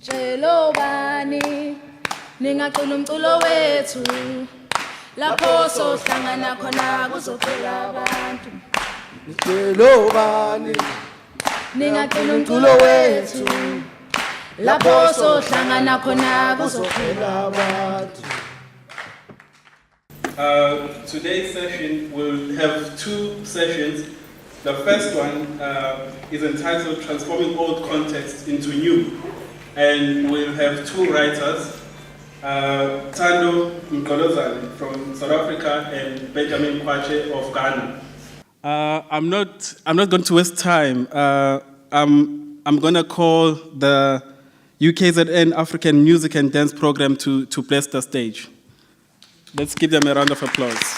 Mtshelo bani ningacula umculo wethu lapho sohlangana khona kuzophela abantu. Mtshelo bani Ningacula umculo wethu lapho sohlangana khona kuzophela abantu. Today's session will have two sessions. The first one is entitled Transforming Old Context into New. And we'll have two writers, Thando Mgqolozana from South Africa and Benjamin Kwakye of Ghana. I'm not going to waste time. I'm going to call the UKZN African Music and Dance Program to bless the stage. Let's give them a round of applause.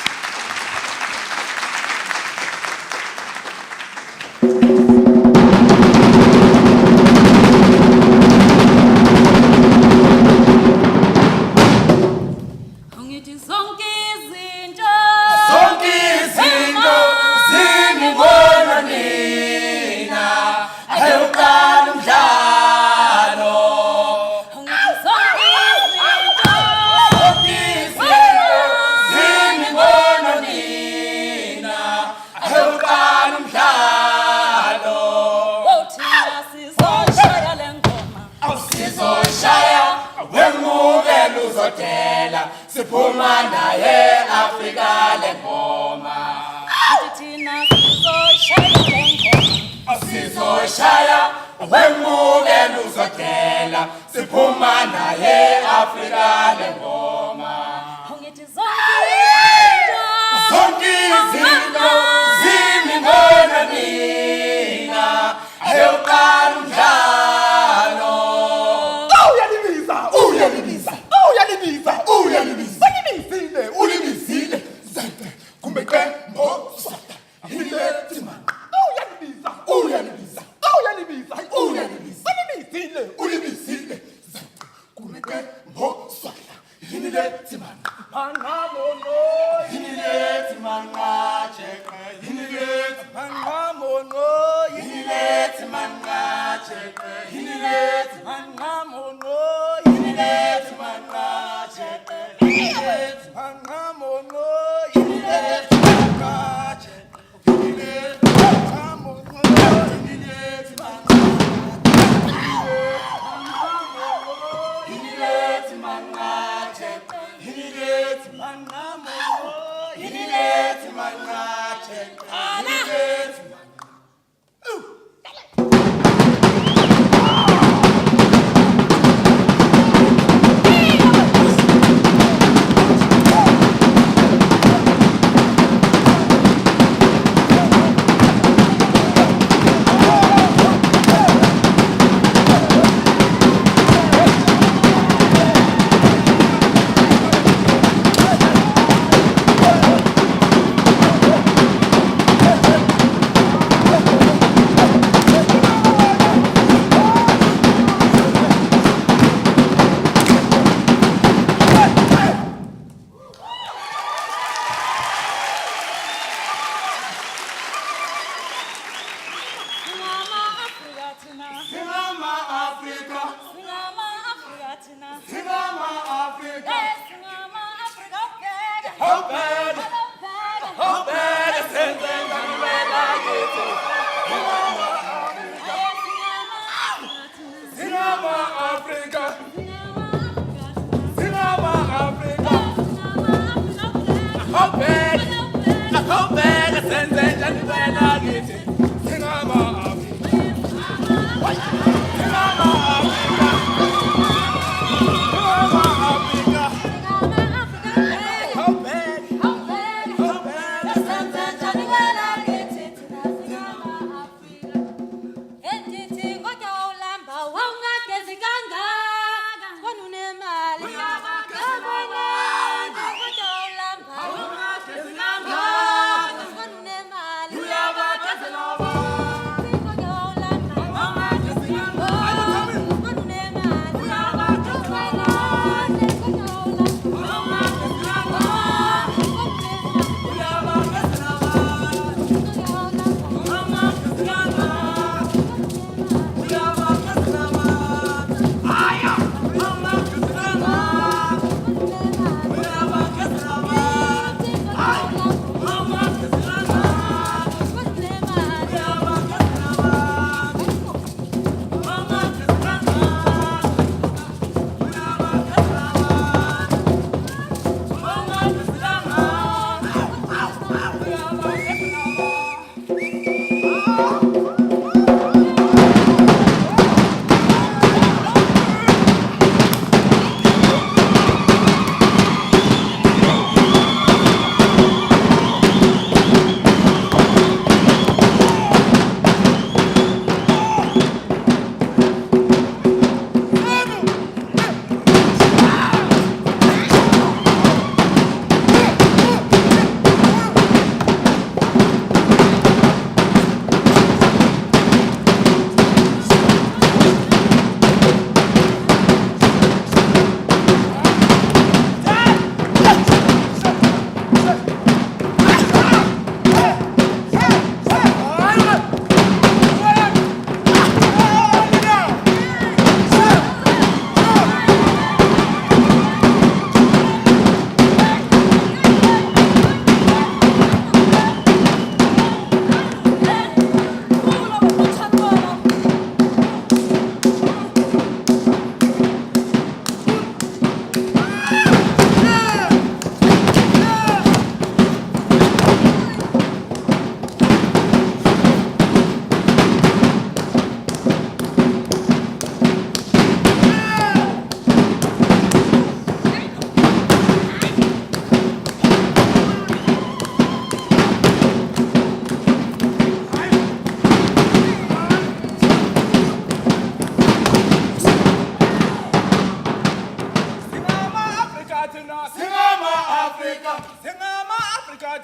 Wow,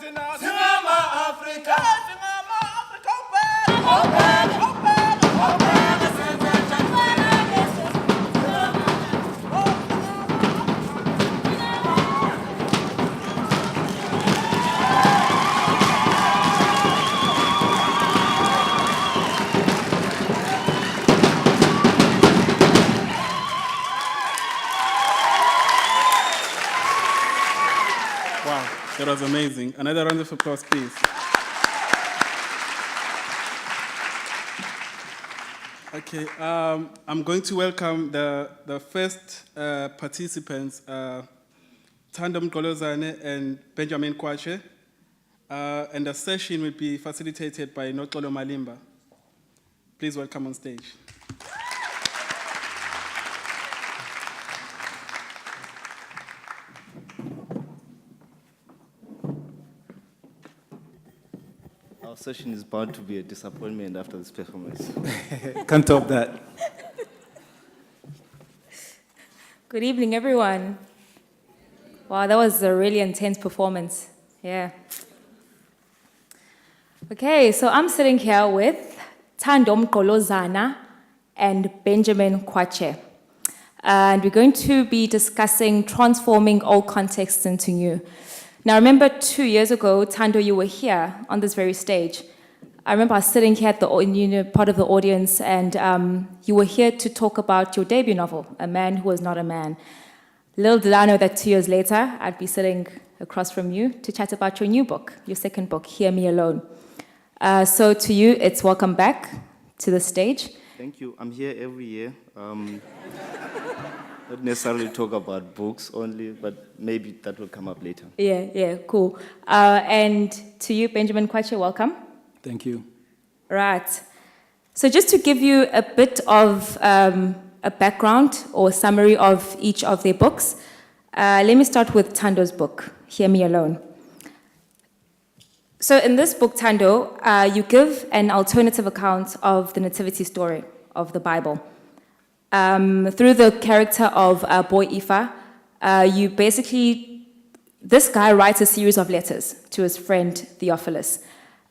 that was amazing. Another round of applause, please. Okay, I'm going to welcome the first participants, Thando Mgqolozana and Benjamin Kwakye, and the session will be facilitated by Noxolo Malimba. Please welcome on stage. Our session is bound to be a disappointment after this performance. Can't top that. Good evening, everyone. Wow, that was a really intense performance. Yeah. Okay, so I'm sitting here with Thando Mgqolozana and Benjamin Kwakye. And we're going to be discussing transforming old contexts into new. Now, remember 2 years ago, Thando, you were here on this very stage. I remember I was sitting here at the part of the audience, and you were here to talk about your debut novel, A Man Who Was Not a Man. Little did I know that 2 years later, I'd be sitting across from you to chat about your new book, your second book, Hear Me Alone. So to you, it's welcome back to the stage. Thank you. I'm here every year. Not necessarily talk about books only, but maybe that will come up later. Yeah, cool. And to you, Benjamin Kwakye, welcome. Thank you. Right. So just to give you a bit of a background or summary of each of their books, let me start with Thando's book, Hear Me Alone. So in this book, Thando, you give an alternative account of the nativity story of the Bible. Through the character of Boy Ifa, you basically, this guy writes a series of letters to his friend Theophilus.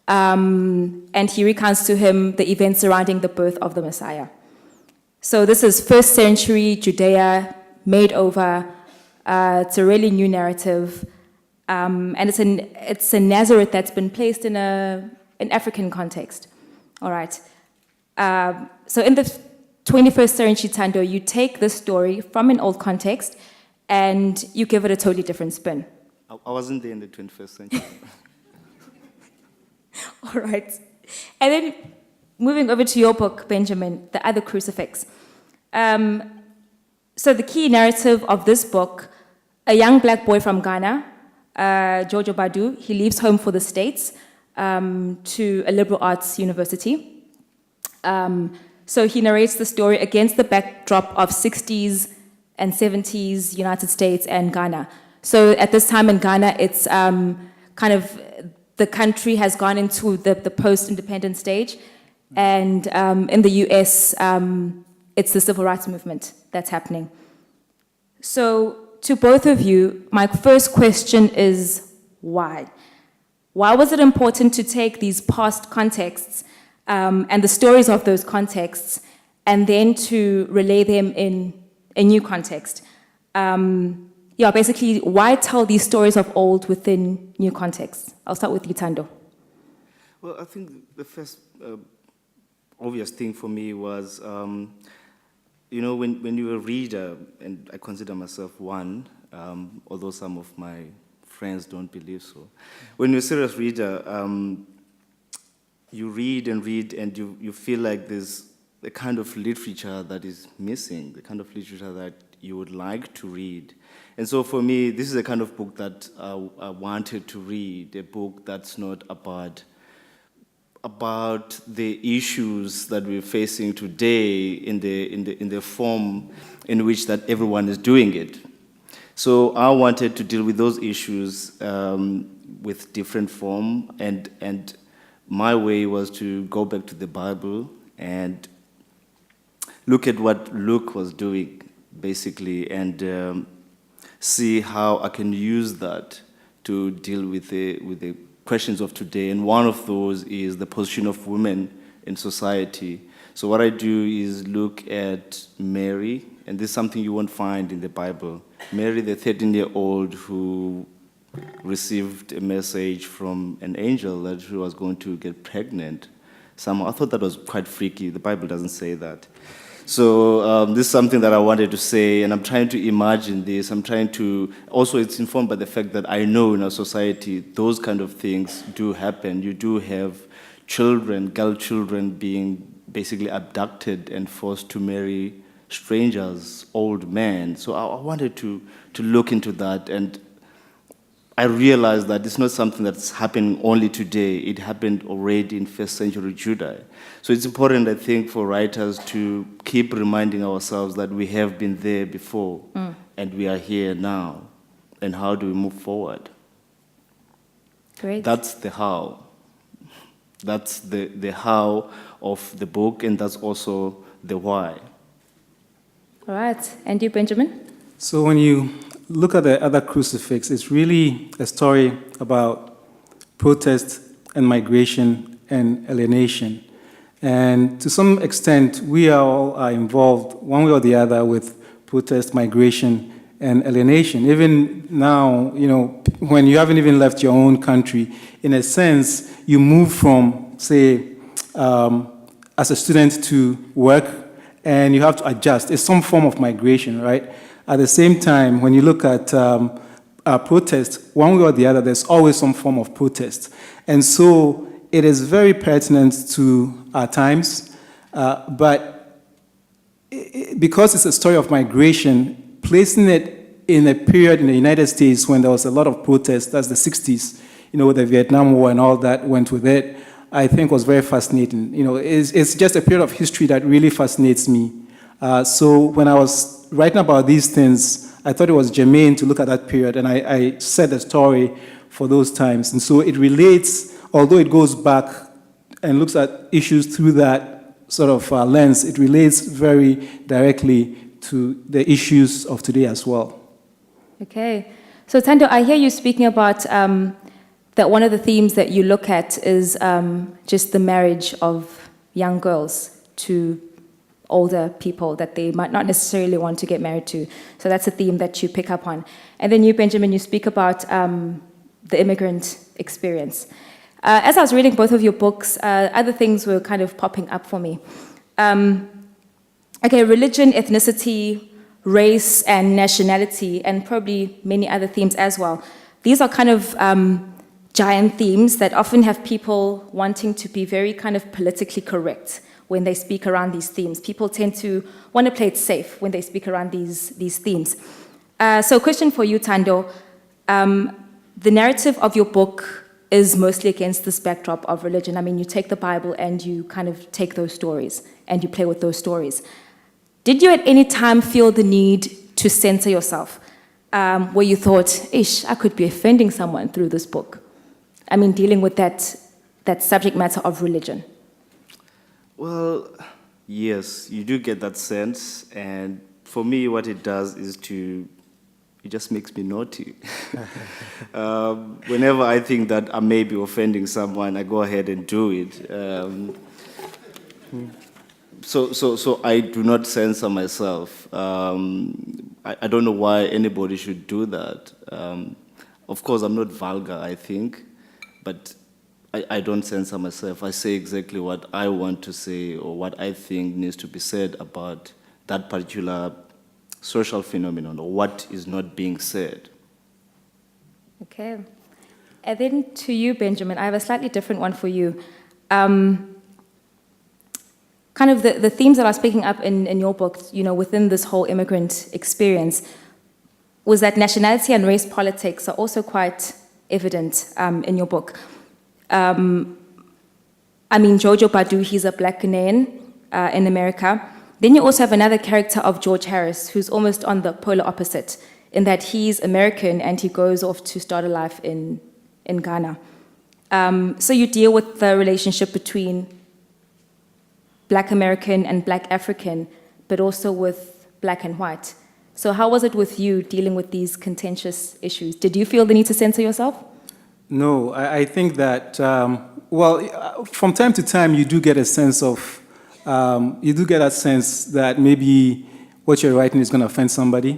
And he recounts to him the events surrounding the birth of the Messiah. So this is 1st century Judea, made over. It's a really new narrative. And it's a Nazareth that's been placed in an African context. All right. So in the 21st century, Thando, you take this story from an old context and you give it a totally different spin. I wasn't there in the 21st century. All right. And then moving over to your book, Benjamin, The Other Crucifix. So the key narrative of this book, a young black boy from Ghana, Jojo Badu, he leaves home for the States to a liberal arts university. So he narrates the story against the backdrop of 60s and 70s United States and Ghana. So at this time in Ghana, it's kind of the country has gone into the post-independent stage. And in the US, it's the civil rights movement that's happening. So to both of you, my first question is why? Why was it important to take these past contexts and the stories of those contexts and then to relay them in a new context? Basically, why tell these stories of old within new contexts? I'll start with you, Thando. Well, I think the first obvious thing for me was, when you're a reader, and I consider myself one, although some of my friends don't believe so. When you're a serious reader, you read and you feel like there's a kind of literature that is missing, the kind of literature that you would like to read. And so for me, this is a kind of book that I wanted to read, a book that's not about the issues that we're facing today in the form in which that everyone is doing it. So I wanted to deal with those issues with different form, and my way was to go back to the Bible and look at what Luke was doing, basically, and see how I can use that to deal with the questions of today, and one of those is the position of women in society. So what I do is look at Mary, and this is something you won't find in the Bible. Mary, the 13-year-old who received a message from an angel that she was going to get pregnant. Somehow, I thought that was quite freaky. The Bible doesn't say that. So this is something that I wanted to say, and I'm trying to imagine this. I'm trying to, also it's informed by the fact that I know in our society, those kind of things do happen. You do have children, girl children being basically abducted and forced to marry strangers, old men. So I wanted to look into that, and I realized that it's not something that's happening only today. It happened already in first century Judah. So it's important, I think, for writers to keep reminding ourselves that we have been there before and we are here now. And how do we move forward? Great. That's the how. That's the how of the book, and that's also the why. All right. And you, Benjamin? So when you look at the other crucifix, it's really a story about protest and migration and alienation. And to some extent, we all are involved, one way or the other, with protest, migration, and alienation. Even now, you know, when you haven't even left your own country, in a sense, you move from, say, as a student to work, and you have to adjust. It's some form of migration, right? At the same time, when you look at protest, one way or the other, there's always some form of protest. And so it is very pertinent to our times, but because it's a story of migration, placing it in a period in the United States when there was a lot of protest, that's the 60s, you know, the Vietnam War and all that went with it, I think was very fascinating. You know, it's just a period of history that really fascinates me. So when I was writing about these things, I thought it was germane to look at that period, and I set the story for those times. And so it relates, although it goes back and looks at issues through that sort of lens, it relates very directly to the issues of today as well. Okay. So, Thando, I hear you speaking about that one of the themes that you look at is just the marriage of young girls to older people that they might not necessarily want to get married to. So that's a theme that you pick up on. And then you, Benjamin, you speak about the immigrant experience. As I was reading both of your books, other things were kind of popping up for me. Okay, religion, ethnicity, race, and nationality, and probably many other themes as well. These are kind of giant themes that often have people wanting to be very kind of politically correct when they speak around these themes. People tend to want to play it safe when they speak around these themes. So question for you, Thando. The narrative of your book is mostly against this backdrop of religion. I mean, you take the Bible and you kind of take those stories and you play with those stories. Did you at any time feel the need to censor yourself, where you thought, ish, I could be offending someone through this book? I mean, dealing with that subject matter of religion. Well, yes, you do get that sense, and for me, what it does is it just makes me naughty. Whenever I think that I may be offending someone, I go ahead and do it. So I do not censor myself. I don't know why anybody should do that. Of course, I'm not vulgar, I think, but I don't censor myself. I say exactly what I want to say or what I think needs to be said about that particular social phenomenon or what is not being said. Okay. And then to you, Benjamin, I have a slightly different one for you. Kind of the themes that I was picking up in your book, you know, within this whole immigrant experience, was that nationality and race politics are also quite evident in your book. I mean, Jojo Badu, he's a black Ghanaian in America. Then you also have another character of George Harris, who's almost on the polar opposite, in that he's American and he goes off to start a life in Ghana. So you deal with the relationship between black American and black African, but also with black and white. So how was it with you dealing with these contentious issues? Did you feel the need to censor yourself? No, I think that, from time to time, you do get a sense of, you do get a sense that maybe what you're writing is going to offend somebody.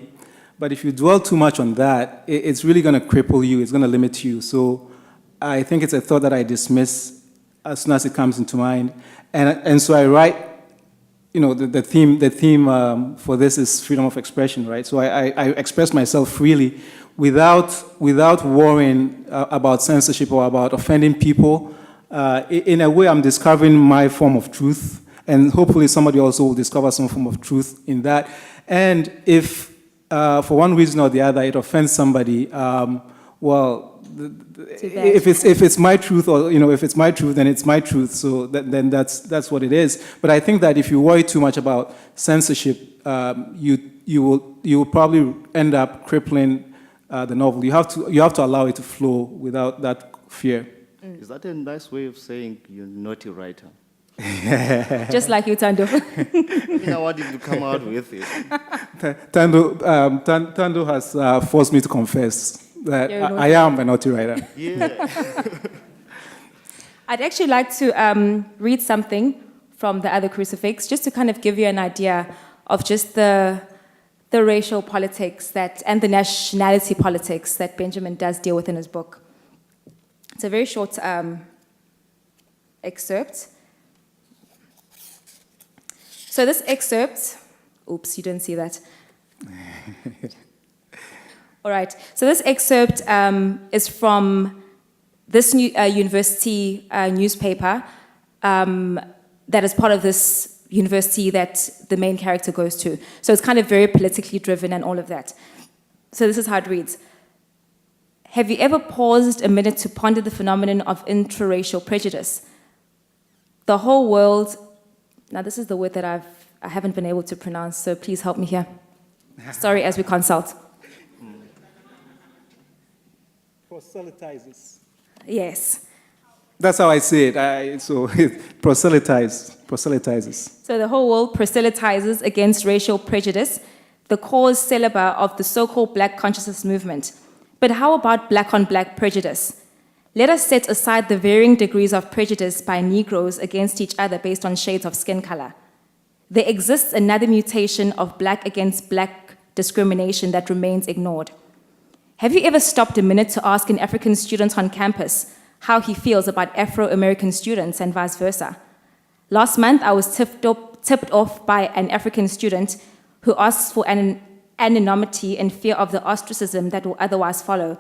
But if you dwell too much on that, it's really going to cripple you, it's going to limit you. So I think it's a thought that I dismiss as soon as it comes into mind. And so I write, you know, the theme for this is freedom of expression, right? So I express myself freely without worrying about censorship or about offending people. In a way, I'm discovering my form of truth, and hopefully somebody also will discover some form of truth in that. And if, for one reason or the other, it offends somebody, if it's my truth, or if it's my truth, then it's my truth. So then that's what it is. But I think that if you worry too much about censorship, you will probably end up crippling the novel. You have to allow it to flow without that fear. Is that a nice way of saying you're a naughty writer? Just like you, Thando. I want him to come out with it. Thando has forced me to confess that I am a naughty writer. Yeah. I'd actually like to read something from the other crucifix, just to kind of give you an idea of just the racial politics and the nationality politics that Benjamin does deal with in his book. It's a very short excerpt. So this excerpt, oops, you didn't see that. All right, so this excerpt is from this university newspaper that is part of this university that the main character goes to. So it's kind of very politically driven and all of that. So this is how it reads. Have you ever paused a minute to ponder the phenomenon of intraracial prejudice? The whole world, now this is the word that I haven't been able to pronounce, so please help me here. Sorry, as we consult. Proselytizes. Yes. That's how I say it. So it proselytizes. So the whole world proselytizes against racial prejudice, the cause célèbre of the so-called Black consciousness movement. But how about black-on-black prejudice? Let us set aside the varying degrees of prejudice by Negroes against each other based on shades of skin color. There exists another mutation of black against black discrimination that remains ignored. Have you ever stopped a minute to ask an African student on campus how he feels about Afro-American students and vice versa? Last month, I was tipped off by an African student who asks for an anonymity in fear of the ostracism that will otherwise follow,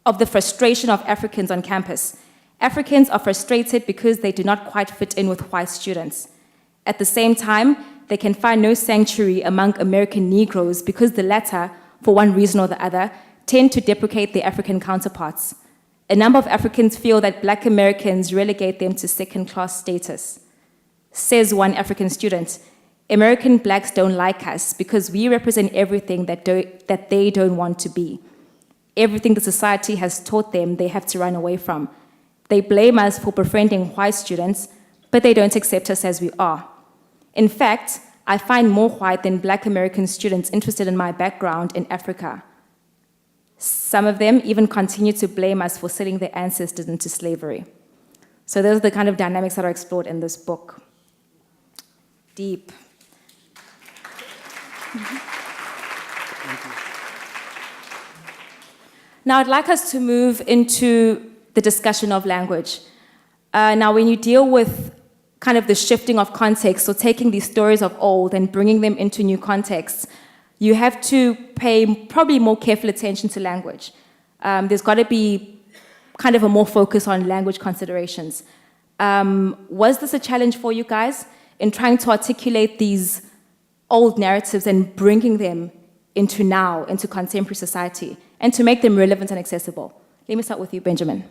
of the frustration of Africans on campus. Africans are frustrated because they do not quite fit in with white students. At the same time, they can find no sanctuary among American Negroes because the latter, for one reason or the other, tend to deprecate their African counterparts. A number of Africans feel that Black Americans relegate them to second-class status. Says one African student, American Blacks don't like us because we represent everything that they don't want to be. Everything the society has taught them they have to run away from. They blame us for befriending white students, but they don't accept us as we are. In fact, I find more white than Black American students interested in my background in Africa. Some of them even continue to blame us for selling their ancestors into slavery. So those are the kind of dynamics that are explored in this book. Deep. Now, I'd like us to move into the discussion of language. Now, when you deal with kind of the shifting of context, so taking these stories of old and bringing them into new contexts, you have to pay probably more careful attention to language. There's got to be kind of a more focus on language considerations. Was this a challenge for you guys in trying to articulate these old narratives and bringing them into now, into contemporary society, and to make them relevant and accessible? Let me start with you, Benjamin.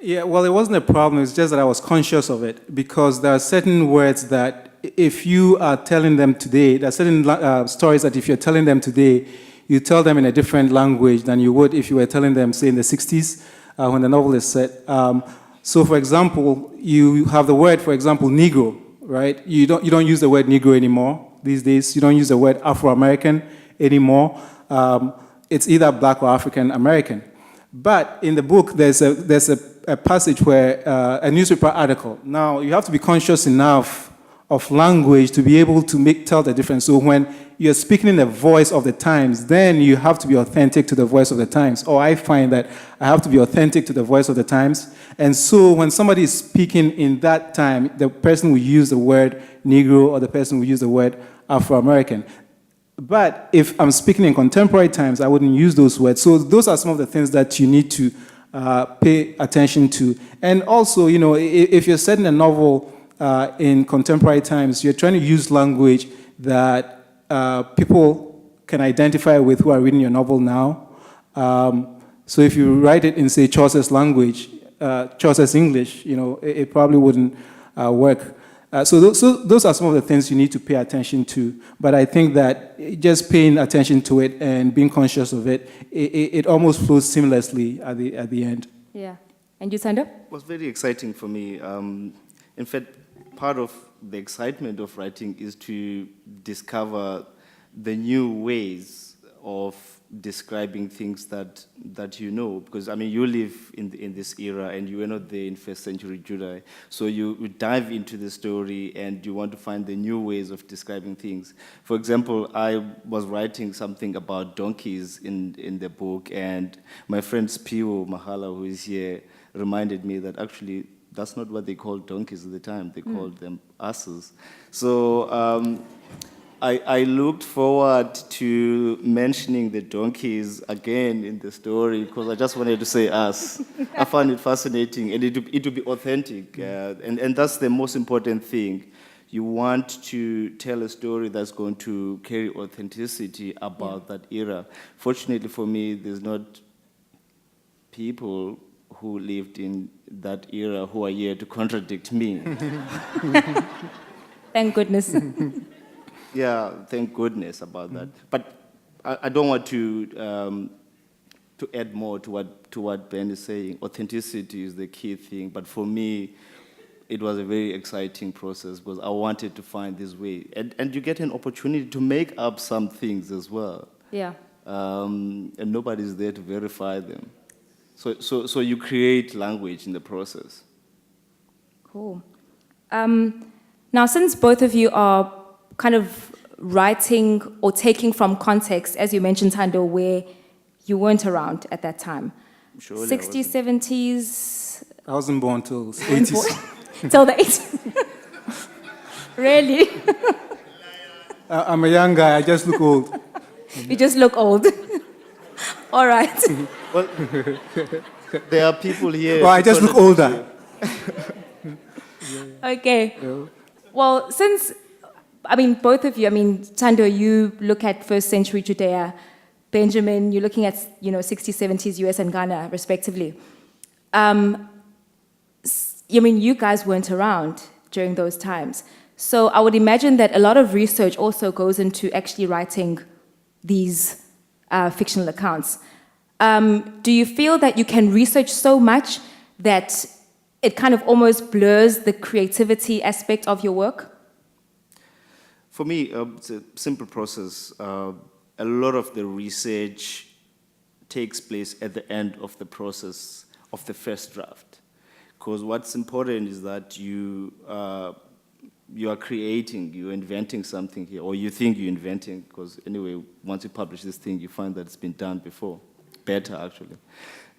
Yeah, well, it wasn't a problem. It's just that I was conscious of it because there are certain words that if you are telling them today, there are certain stories that if you're telling them today, you tell them in a different language than you would if you were telling them, say, in the 60s when the novel is set. So, for example, you have the word, for example, Negro, right? You don't use the word Negro anymore these days. You don't use the word Afro-American anymore. it's either black or African American. But in the book, there's a passage where a newspaper article. Now, you have to be conscious enough of language to be able to tell the difference. So when you're speaking in the voice of the times, then you have to be authentic to the voice of the times. Or I find that I have to be authentic to the voice of the times. And so when somebody is speaking in that time, the person will use the word Negro or the person will use the word Afro-American. But if I'm speaking in contemporary times, I wouldn't use those words. So those are some of the things that you need to pay attention to. And also, you know, if you're setting a novel in contemporary times, you're trying to use language that people can identify with who are reading your novel now. So if you write it in, say, Chaucer's language, Chaucer's English, you know, it probably wouldn't work. So those are some of the things you need to pay attention to. But I think that just paying attention to it and being conscious of it, it almost flows seamlessly at the end. Yeah. And you, Thando? It was very exciting for me. In fact, part of the excitement of writing is to discover the new ways of describing things that you know, because I mean you live in this era and you were not there in first century Judah, so you dive into the story and you want to find the new ways of describing things. For example, I was writing something about donkeys in the book, and my friend Spio Mahala, who is here, reminded me that actually that's not what they called donkeys at the time. They called them asses. So I looked forward to mentioning the donkeys again in the story because I just wanted to say us. I found it fascinating, and it would be authentic. And that's the most important thing. You want to tell a story that's going to carry authenticity about that era. Fortunately for me, there's not people who lived in that era who are here to contradict me. Thank goodness. Yeah, thank goodness about that. But I don't want to add more to what Ben is saying. Authenticity is the key thing. But for me, it was a very exciting process because I wanted to find this way. And you get an opportunity to make up some things as well. Yeah. And nobody's there to verify them. So you create language in the process. Cool. Now, since both of you are kind of writing or taking from context, as you mentioned, Thando, where you weren't around at that time. Surely 60s, 70s? I wasn't born till 80s. Till the 80s? Really? I'm a young guy, I just look old. You just look old. All right. Well, there are people here. Well, I just look older. Okay. Well, since, I mean, both of you, I mean, Thando, you look at first century Judea. Benjamin, you're looking at, 60s, 70s, US and Ghana, respectively. I mean, you guys weren't around during those times. So I would imagine that a lot of research also goes into actually writing these fictional accounts. Do you feel that you can research so much that it kind of almost blurs the creativity aspect of your work? For me, it's a simple process. A lot of the research takes place at the end of the process of the first draft. Because what's important is that you are creating, you're inventing something here, or you think you're inventing, because anyway, once you publish this thing, you find that it's been done before, better actually.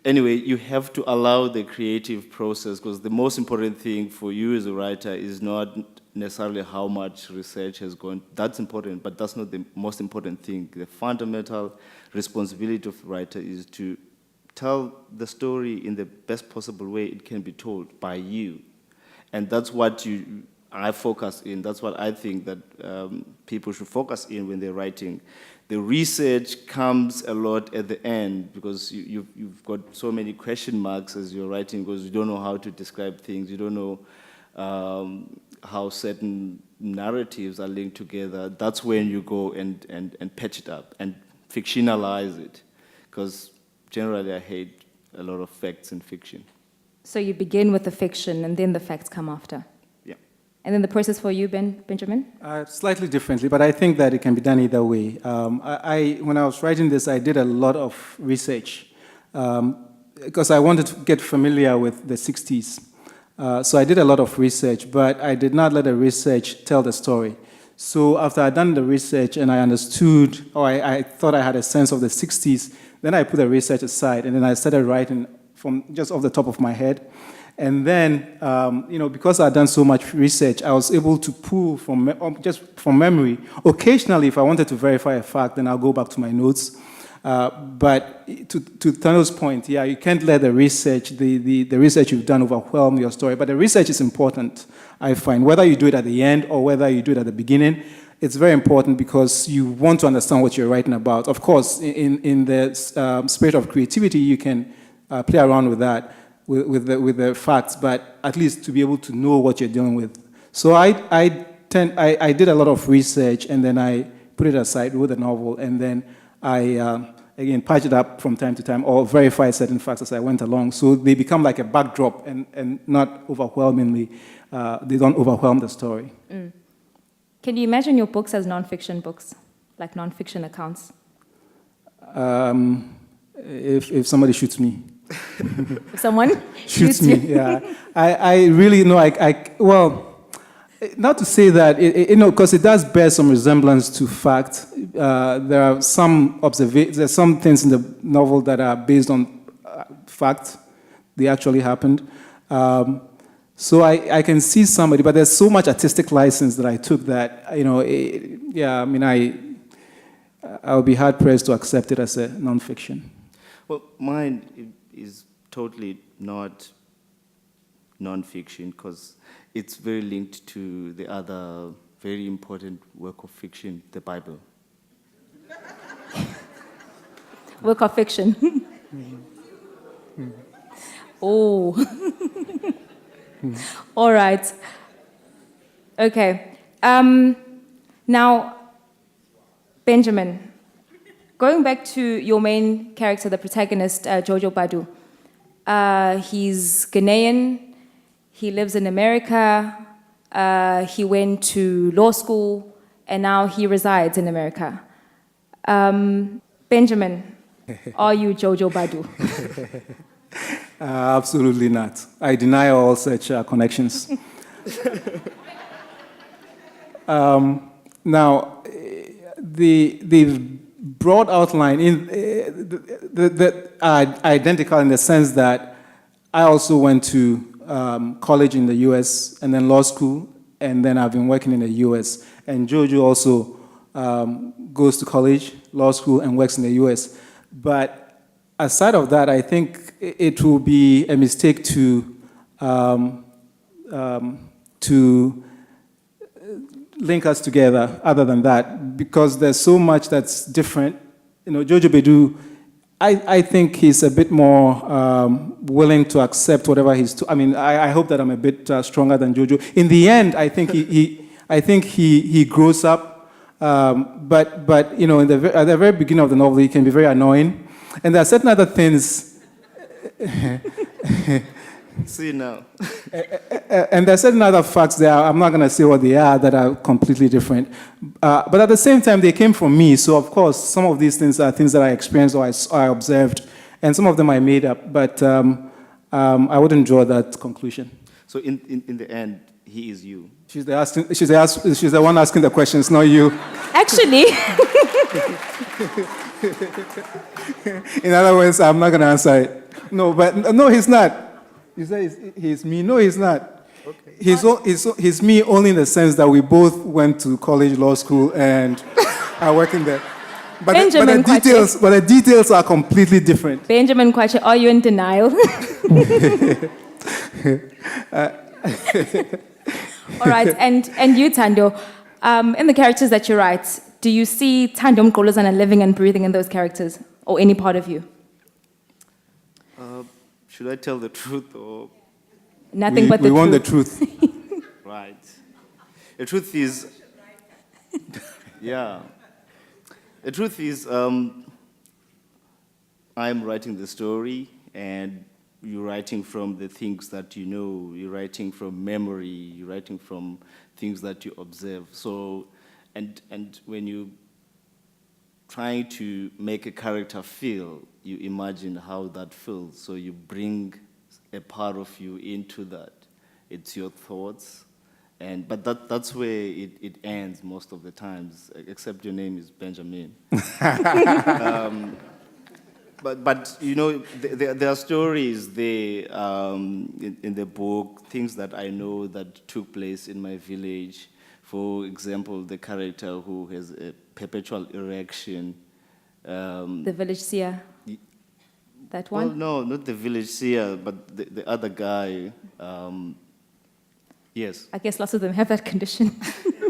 Anyway, you have to allow the creative process, because the most important thing for you as a writer is not necessarily how much research has gone. That's important, but that's not the most important thing. The fundamental responsibility of the writer is to tell the story in the best possible way it can be told by you. And that's what I focus in. That's what I think that people should focus in when they're writing. The research comes a lot at the end because you've got so many question marks as you're writing because you don't know how to describe things. You don't know how certain narratives are linked together. That's when you go and patch it up and fictionalize it, because generally I hate a lot of facts in fiction. So you begin with the fiction and then the facts come after? Yeah. And then the process for you, Benjamin? Slightly differently, but I think that it can be done either way. When I was writing this, I did a lot of research because I wanted to get familiar with the 60s. So I did a lot of research, but I did not let the research tell the story. So after I'd done the research and I understood, or I thought I had a sense of the 60s, then I put the research aside, and then I started writing from just off the top of my head. And then, because I'd done so much research, I was able to pull just from memory. Occasionally, if I wanted to verify a fact, then I'll go back to my notes. But to Thando's point, yeah, you can't let the research, the research you've done overwhelm your story. But the research is important, I find. Whether you do it at the end or whether you do it at the beginning, it's very important because you want to understand what you're writing about. Of course, in the spirit of creativity, you can play around with that. With the facts, but at least to be able to know what you're dealing with. So I did a lot of research, and then I put it aside, wrote the novel, and then I, again, patched it up from time to time or verified certain facts as I went along. So they become like a backdrop and not overwhelmingly, they don't overwhelm the story. Mm. Can you imagine your books as non-fiction books, like non-fiction accounts? If somebody shoots me. If someone shoots me, yeah. I really know, well, not to say that, because it does bear some resemblance to fact. There are there's some things in the novel that are based on fact. They actually happened. So I can see somebody, but there's so much artistic license that I took that, I would be hard-pressed to accept it as a non-fiction. Well, mine is totally not non-fiction because it's very linked to the other very important work of fiction, the Bible. Work of fiction. Oh. All right. Okay. Now, Benjamin, going back to your main character, the protagonist, Jojo Badu. He's Ghanaian. He lives in America. He went to law school, and now he resides in America. Benjamin, are you Jojo Badu? Absolutely not. I deny all such connections. Now, the broad outline identical in the sense that I also went to college in the U.S. and then law school, and then I've been working in the U.S. And Jojo also goes to college, law school, and works in the U.S. But aside of that, I think it will be a mistake to link us together other than that, because there's so much that's different. Jojo Badu, I think he's a bit more willing to accept whatever he's I hope that I'm a bit stronger than Jojo. In the end, I think he grows up, but at the very beginning of the novel, he can be very annoying. And there are certain other things. See now. And there are certain other facts there, I'm not going to say what they are, that are completely different. But at the same time, they came from me. So, of course, some of these things are things that I experienced or I observed. And some of them I made up. But I wouldn't draw that conclusion. So, in the end, he is you. She's the one asking the questions, not you. Actually. In other words, I'm not going to answer it. No, he's not. You say he's me. No, he's not. Okay. He's me only in the sense that we both went to college, law school, and are working there. But the details are completely different. Benjamin Kwakye, are you in denial? All right, and you, Thando, in the characters that you write, do you see Thando Mgqolozana living and breathing in those characters, or any part of you? Should I tell the truth or? Nothing but the truth. We want the truth. Right. The truth is, yeah. The truth is, I'm writing the story, and you're writing from the things that you know, you're writing from memory, you're writing from things that you observe. So, and when you trying to make a character feel, you imagine how that feels. So you bring a part of you into that. It's your thoughts. But that's where it ends most of the times, except your name is Benjamin. But you know, there are stories there in the book, things that I know that took place in my village. For example, the character who has a perpetual erection. The village seer. That one? Well, no, not the village seer, but the other guy. Yes. I guess lots of them have that condition.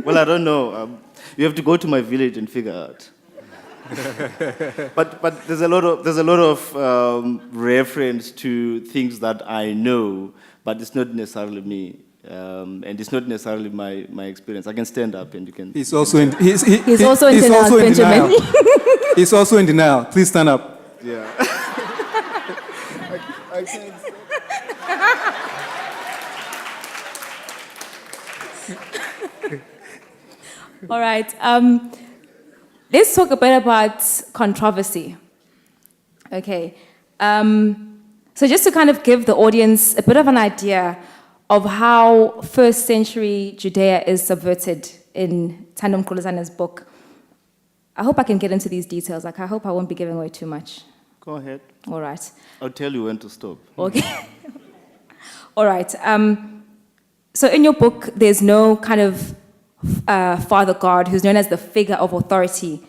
Well, I don't know. You have to go to my village and figure out. but there's a lot of reference to things that I know, but it's not necessarily me, and it's not necessarily my experience. I can stand up and you can. He's also in denial, Benjamin. He's also in denial. Please stand up. Yeah. I can't. All right. Let's talk a bit about controversy. Okay. So just to kind of give the audience a bit of an idea of how first century Judea is subverted in Thando Mgqolozana's book. I hope I can get into these details. Like, I hope I won't be giving away too much. Go ahead. All right. I'll tell you when to stop. Okay. All right. So in your book, there's no kind of Father God who's known as the figure of authority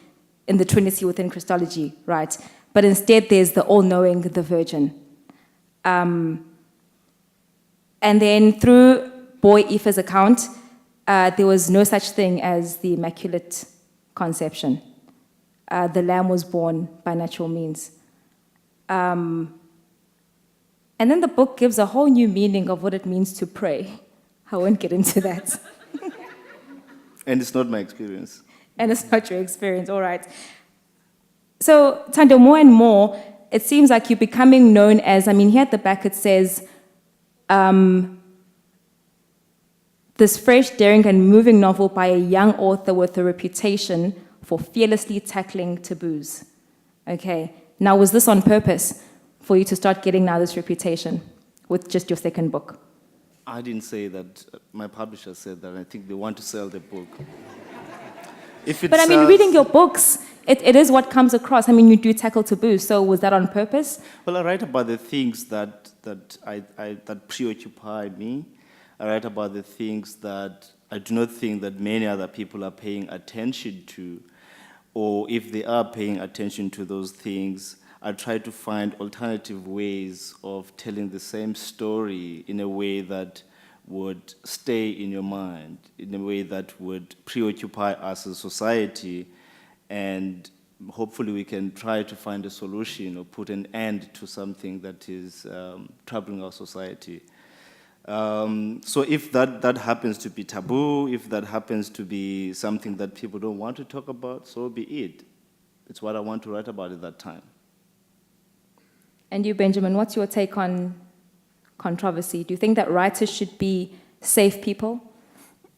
in the Trinity within Christology, right? But instead, there's the all-knowing, the Virgin. And then through boy Aoife's account, there was no such thing as the Immaculate Conception. The Lamb was born by natural means. And then the book gives a whole new meaning of what it means to pray. I won't get into that. And it's not my experience. And it's not your experience, all right. So, Thando, more and more, it seems like you're becoming known as, here at the back it says, this fresh, daring, and moving novel by a young author with a reputation for fearlessly tackling taboos. Okay, now was this on purpose for you to start getting now this reputation with just your second book? I didn't say that. My publisher said that. I think they want to sell the book. But reading your books, it is what comes across. You do tackle taboos, so was that on purpose? Well, I write about the things that preoccupy me. I write about the things that I do not think that many other people are paying attention to, or if they are paying attention to those things, I try to find alternative ways of telling the same story in a way that would stay in your mind, in a way that would preoccupy us as a society, and hopefully we can try to find a solution or put an end to something that is troubling our society. So if that happens to be taboo, if that happens to be something that people don't want to talk about, so be it. It's what I want to write about at that time. And you, Benjamin, what's your take on controversy? Do you think that writers should be safe people?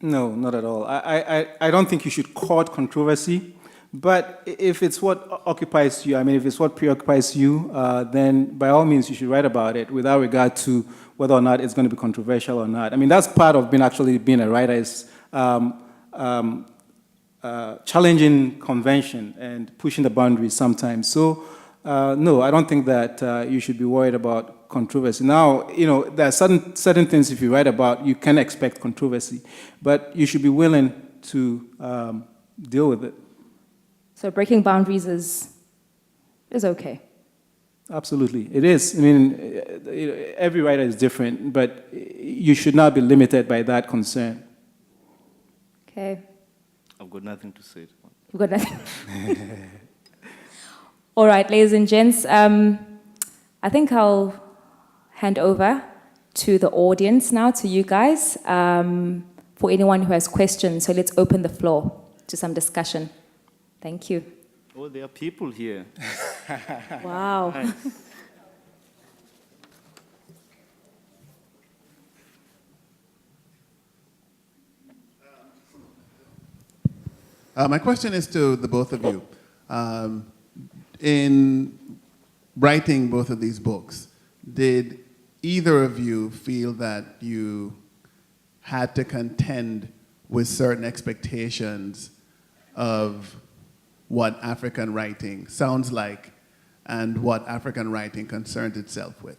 No, not at all. I don't think you should court controversy, but if it's what occupies you, if it's what preoccupies you, then by all means you should write about it without regard to whether or not it's going to be controversial or not. That's part of being a writer is challenging convention and pushing the boundaries sometimes. So, no, I don't think that you should be worried about controversy. Now, there are certain things if you write about, you can expect controversy, but you should be willing to deal with it. So breaking boundaries is okay. Absolutely, it is. Every writer is different, but you should not be limited by that concern. Okay. I've got nothing to say. You've got nothing. All right, ladies and gents, I think I'll hand over to the audience now, to you guys, for anyone who has questions. So let's open the floor to some discussion. Thank you. Oh, there are people here. Wow. Nice. My question is to the both of you. In writing both of these books, did either of you feel that you had to contend with certain expectations of what African writing sounds like and what African writing concerns itself with?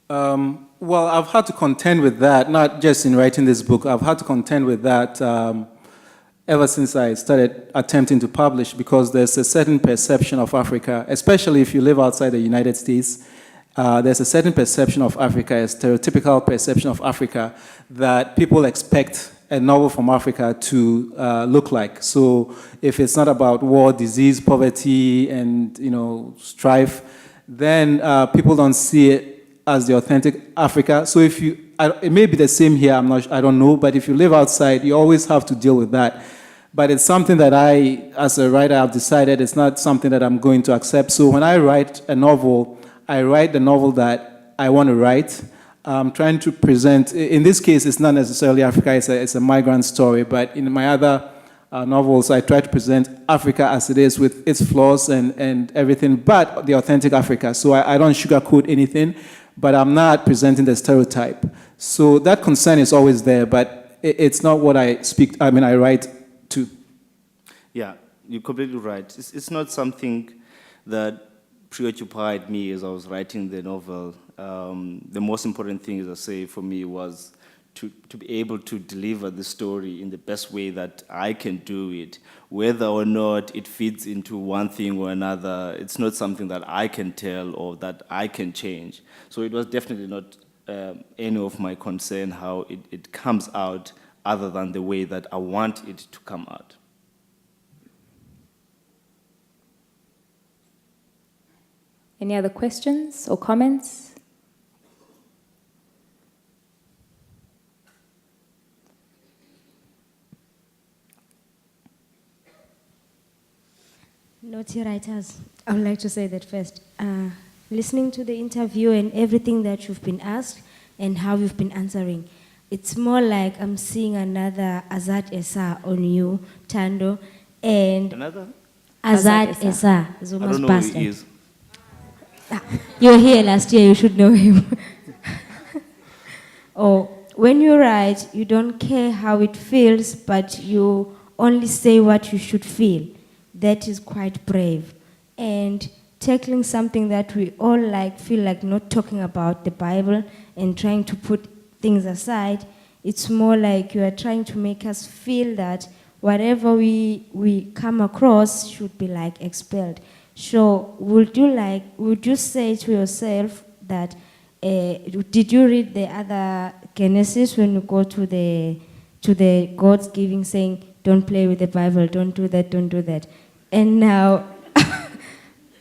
Well, I've had to contend with that, not just in writing this book. I've had to contend with that ever since I started attempting to publish, because there's a certain perception of Africa, especially if you live outside the United States. There's a certain perception of Africa, a stereotypical perception of Africa that people expect a novel from Africa to look like. So if it's not about war, disease, poverty, and strife, then people don't see it as the authentic Africa. So if you, it may be the same here, I don't know, but if you live outside, you always have to deal with that. But it's something that I, as a writer, have decided it's not something that I'm going to accept. So when I write a novel, I write the novel that I want to write. I'm trying to present, in this case, it's not necessarily Africa, it's a migrant story, but in my other novels, I try to present Africa as it is with its flaws and everything, but the authentic Africa. So I don't sugarcoat anything, but I'm not presenting the stereotype. So that concern is always there, but it's not what I write to. Yeah, you're completely right. It's not something that preoccupied me as I was writing the novel. The most important thing, as I say, for me was to be able to deliver the story in the best way that I can do it. Whether or not it fits into one thing or another, it's not something that I can tell or that I can change. So it was definitely not any of my concern how it comes out, other than the way that I want it to come out. Any other questions or comments? Naughty writers, I would like to say that first. Listening to the interview and everything that you've been asked and how you've been answering, it's more like I'm seeing another Azad Esa on you, Thando, and Another? Azad Esa, I Zuma's don't know bastard. who he is. You were here last year, you should know him. Or when you write, you don't care how it feels, but you only say what you should feel. That is quite brave. And tackling something that we all feel like not talking about, the Bible, and trying to put things aside, it's more like you are trying to make us feel that whatever we come across should be expelled. So would you say to yourself that, did you read the other Genesis when you go to the God's giving, saying, don't play with the Bible, don't do that, don't do that. And now,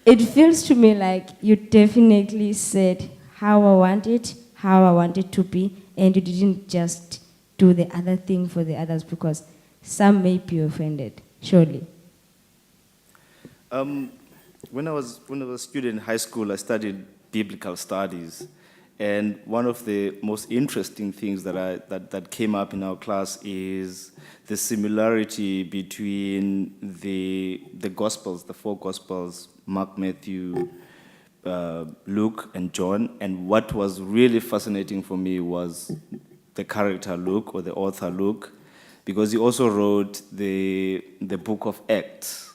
it feels to me like you definitely said how I want it to be, and you didn't just do the other thing for the others, because some may be offended, surely. When I was a student in high school, I studied biblical studies, and one of the most interesting things that came up in our class is the similarity between the Gospels, the four Gospels, Mark, Matthew, Luke, and John. And what was really fascinating for me was the character Luke, or the author Luke, because he also wrote the book of Acts,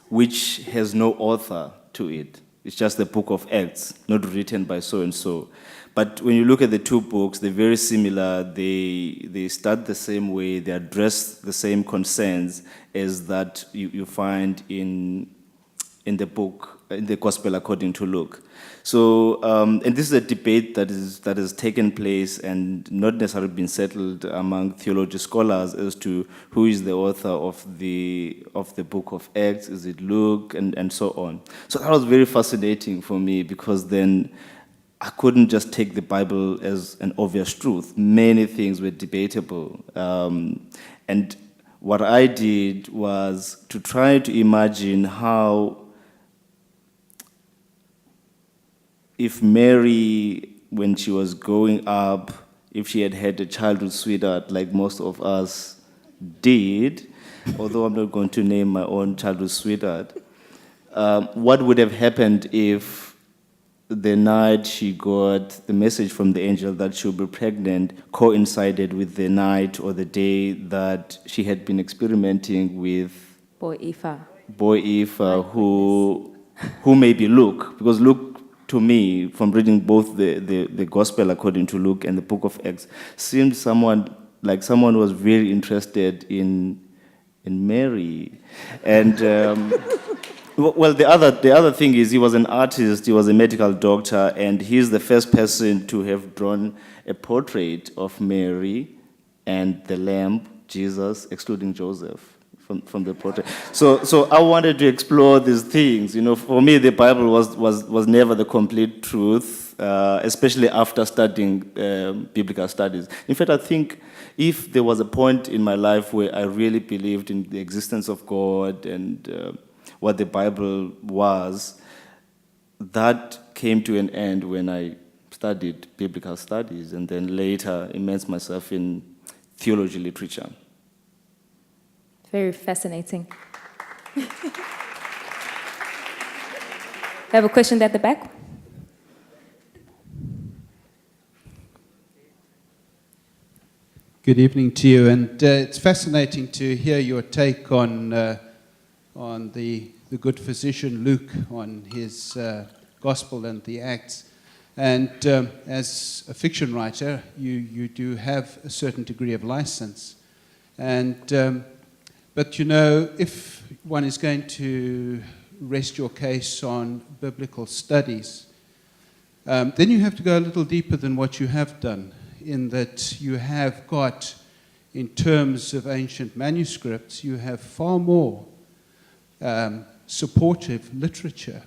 which has no author to it. It's just the book of Acts, not written by so-and-so. But when you look at the two books, they're very similar. They start the same way. They address the same concerns as that you find in the book, in the Gospel according to Luke. So, and this is a debate that has taken place and not necessarily been settled among theology scholars as to who is the author of the book of Acts. Is it Luke, and so on. So that was very fascinating for me, because then I couldn't just take the Bible as an obvious truth. Many things were debatable. And what I did was to try to imagine how, if Mary, when she was growing up, if she had had a childhood sweetheart like most of us did, although I'm not going to name my own childhood sweetheart, what would have happened if the night she got the message from the angel that she'll be pregnant coincided with the night or the day that she had been experimenting with Boy Ifa. who may be Luke, because Luke, to me, from reading both the Gospel according to Luke and the book of Acts, seemed someone was very interested in Mary. And well, the other thing is he was an artist, he was a medical doctor, and he's the first person to have drawn a portrait of Mary and the Lamb, Jesus, excluding Joseph. From the portrait. So I wanted to explore these things. You know, for me, the Bible was never the complete truth, especially after studying biblical studies. In fact, I think if there was a point in my life where I really believed in the existence of God and what the Bible was, that came to an end when I studied biblical studies and then later immersed myself in theology literature. Very fascinating. We have a question at the back. Good evening to you, and it's fascinating to hear your take on the good physician Luke, on his gospel and the Acts. And as a fiction writer, you do have a certain degree of license. And but you know, if one is going to rest your case on biblical studies, then you have to go a little deeper than what you have done, in that you have got, in terms of ancient manuscripts, you have far more supportive literature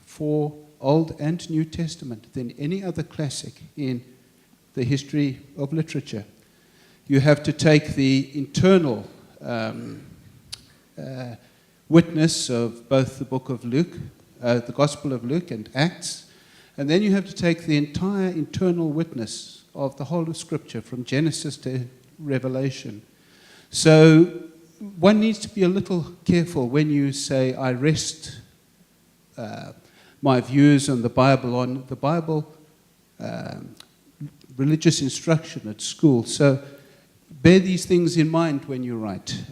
for Old and New Testament than any other classic in the history of literature. You have to take the internal witness of both the book of Luke, the Gospel of Luke and Acts, and then you have to take the entire internal witness of the whole of Scripture from Genesis to Revelation. So one needs to be a little careful when you say, I rest my views on the Bible, religious instruction at school. So bear these things in mind when you write,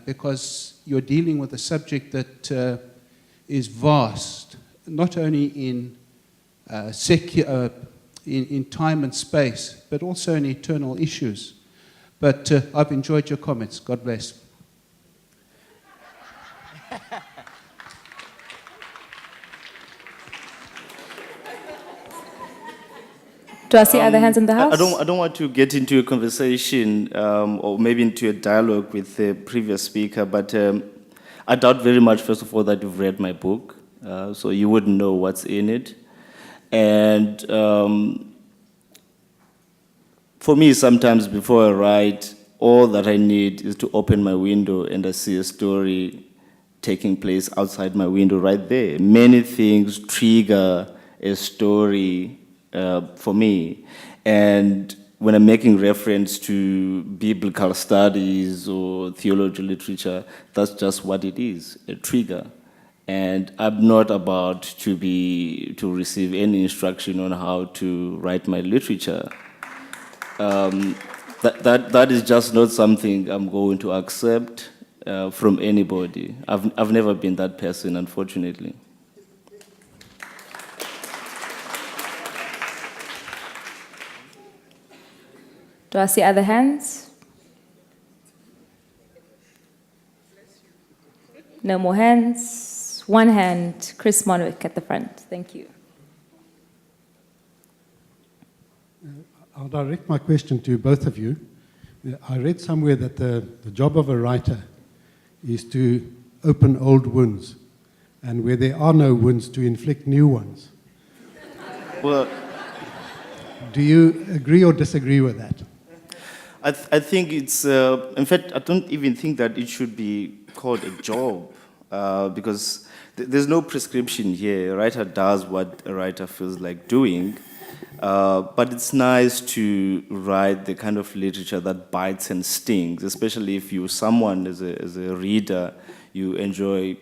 because you're dealing with a subject that is vast, not only in in time and space, but also in eternal issues. But I've enjoyed your comments. God bless. Do I see other hands in the house? I don't want to get into a conversation or maybe into a dialogue with the previous speaker, but I doubt very much, first of all, that you've read my book, so you wouldn't know what's in it. And for me, sometimes before I write, all that I need is to open my window and I see a story taking place outside my window right there. Many things trigger a story for me. And when I'm making reference to biblical studies or theology literature, that's just what it is, a trigger. And I'm not about to receive any instruction on how to write my literature. That is just not something I'm going to accept from anybody. I've never been that person, unfortunately. Do I see other hands? No more hands. One hand. Chris Monwick at the front. Thank you. I'll direct my question to both of you. I read somewhere that the job of a writer is to open old wounds, and where there are no wounds, to inflict new ones. Well, do you agree or disagree with that? I think it's, in fact, I don't even think that it should be called a job, because there's no prescription here. A writer does what a writer feels like doing. But it's nice to write the kind of literature that bites and stings, especially if you're someone as a reader, you enjoy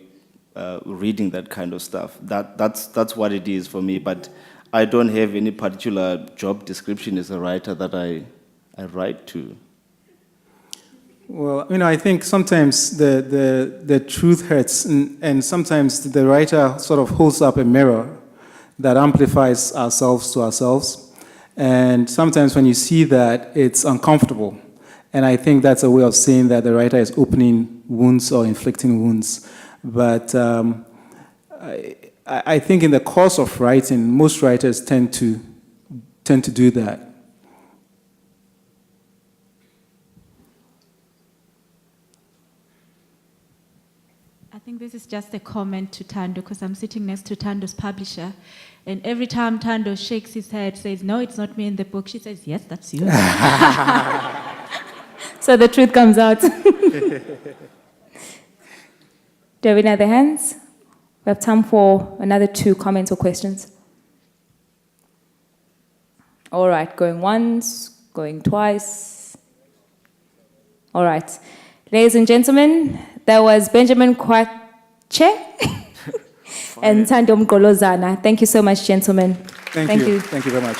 reading that kind of stuff. That's what it is for me, but I don't have any particular job description as a writer that I write to. Well, I think sometimes the truth hurts, and sometimes the writer sort of holds up a mirror that amplifies ourselves to ourselves. And sometimes when you see that, it's uncomfortable. And I think that's a way of saying that the writer is opening wounds or inflicting wounds. But I think in the course of writing, most writers tend to do that. I think this is just a comment to Thando, because I'm sitting next to Thando's publisher, and every time Thando shakes his head, says, "No, it's not me in the book," she says, "Yes, that's you." So the truth comes out. Do we have any other hands? We have time for another 2 comments or questions. All right, going once, going twice. All right. Ladies and gentlemen, that was Benjamin Kwakye and Thando Mgqolozana. Thank you so much, gentlemen. Thank you. Thank you very much.